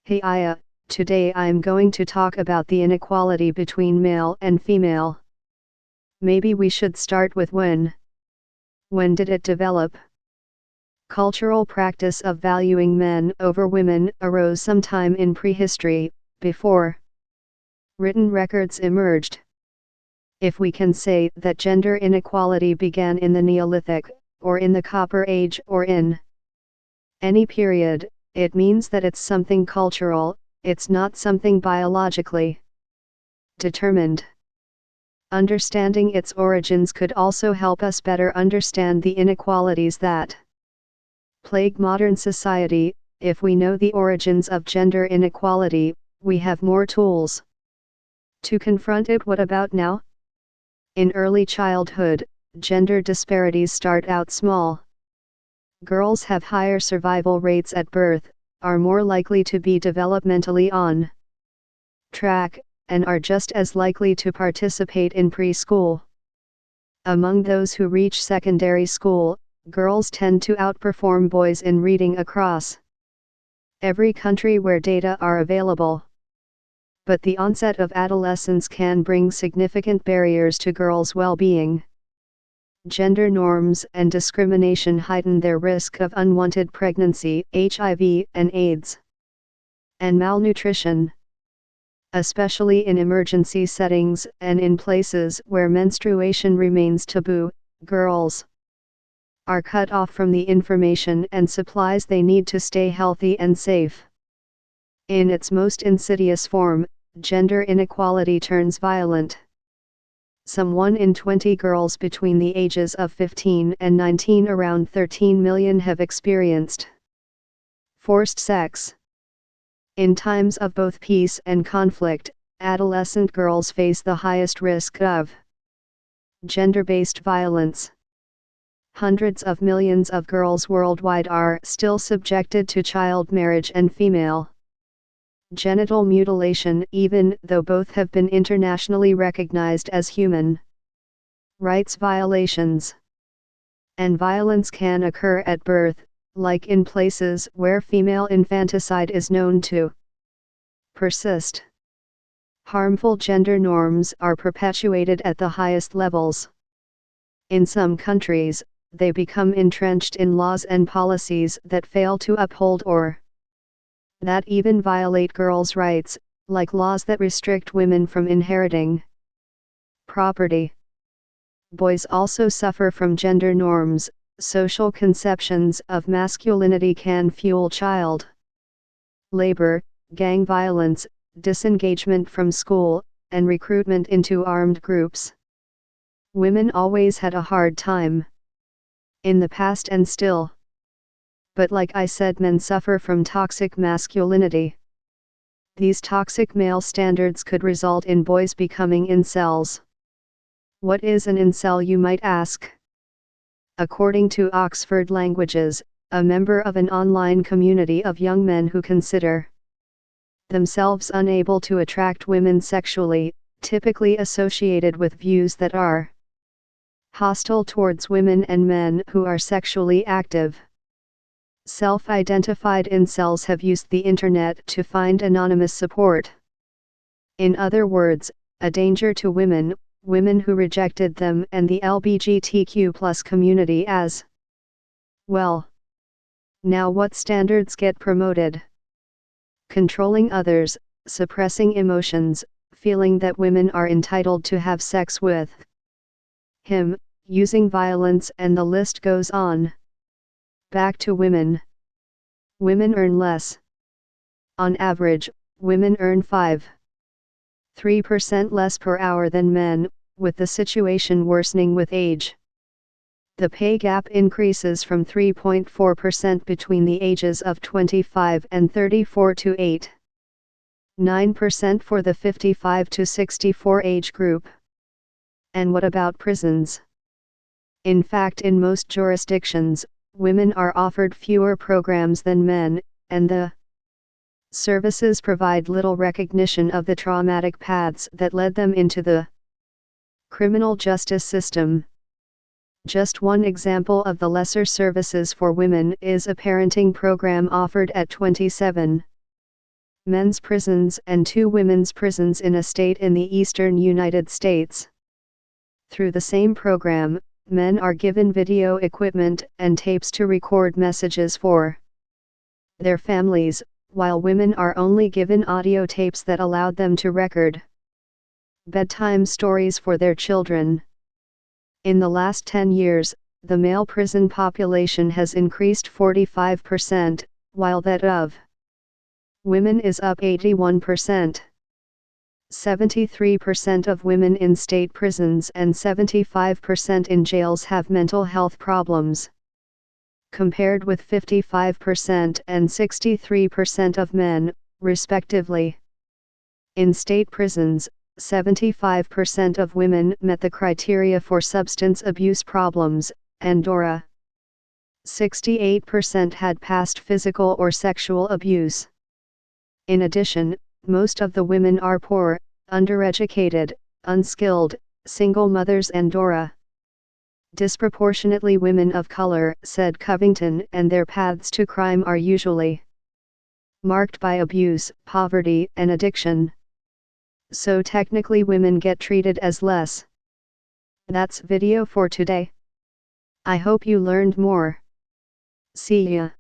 Hey Aya, today I'm going to talk about the inequality between male and female. Maybe we should start with when. When did it develop? Cultural practice of valuing men over women arose sometime in prehistory, before written records emerged. If we can say that gender inequality began in the Neolithic, or in the Copper Age, or in any period, it means that it's something cultural, it's not something biologically determined. Understanding its origins could also help us better understand the inequalities that plague modern society. If we know the origins of gender inequality, we have more tools to confront it. What about now? In early childhood, gender disparities start out small. Girls have higher survival rates at birth, are more likely to be developmentally on track, and are just as likely to participate in preschool. Among those who reach secondary school, girls tend to outperform boys in reading across every country where data are available. But the onset of adolescence can bring significant barriers to girls' well-being. Gender norms and discrimination heighten their risk of unwanted pregnancy, HIV and AIDS, and malnutrition. Especially in emergency settings and in places where menstruation remains taboo, girls are cut off from the information and supplies they need to stay healthy and safe. In its most insidious form, gender inequality turns violent. Some 1 in 20 girls between the ages of 15 and 19, around 13 million, have experienced forced sex. In times of both peace and conflict, adolescent girls face the highest risk of gender-based violence. Hundreds of millions of girls worldwide are still subjected to child marriage and female genital mutilation, even though both have been internationally recognized as human rights violations. And violence can occur at birth, like in places where female infanticide is known to persist. Harmful gender norms are perpetuated at the highest levels. In some countries, they become entrenched in laws and policies that fail to uphold or that even violate girls' rights, like laws that restrict women from inheriting property. Boys also suffer from gender norms. Social conceptions of masculinity can fuel child labor, gang violence, disengagement from school, and recruitment into armed groups. Women always had a hard time in the past and still. But like I said, men suffer from toxic masculinity. These toxic male standards could result in boys becoming incels. What is an incel, you might ask? According to Oxford Languages, a member of an online community of young men who consider themselves unable to attract women sexually, typically associated with views that are hostile towards women and men who are sexually active. Self-identified incels have used the internet to find anonymous support. In other words, a danger to women, women who rejected them, and the LGBTQ+ community as well. Now what standards get promoted? Controlling others, suppressing emotions, feeling that women are entitled to have sex with him, using violence, and the list goes on. Back to women. Women earn less. On average, women earn 5.3% less per hour than men, with the situation worsening with age. The pay gap increases from 3.4% between the ages of 25 and 34 to 8.9% for the 55 to 64 age group. And what about prisons? In fact, in most jurisdictions, women are offered fewer programs than men, and the services provide little recognition of the traumatic paths that led them into the criminal justice system. Just one example of the lesser services for women is a parenting program offered at 27 men's prisons and 2 women's prisons in a state in the eastern United States. Through the same program, men are given video equipment and tapes to record messages for their families, while women are only given audio tapes that allowed them to record bedtime stories for their children. In the last 10 years, the male prison population has increased 45%, while that of women is up 81%. 73% of women in state prisons and 75% in jails have mental health problems, compared with 55% and 63% of men, respectively. In state prisons, 75% of women met the criteria for substance abuse problems, and 68% had past physical or sexual abuse. In addition, most of the women are poor, undereducated, unskilled, single mothers and disproportionately women of color, said Covington, and their paths to crime are usually marked by abuse, poverty, and addiction. So technically women get treated as less. That's video for today. I hope you learned more. See ya.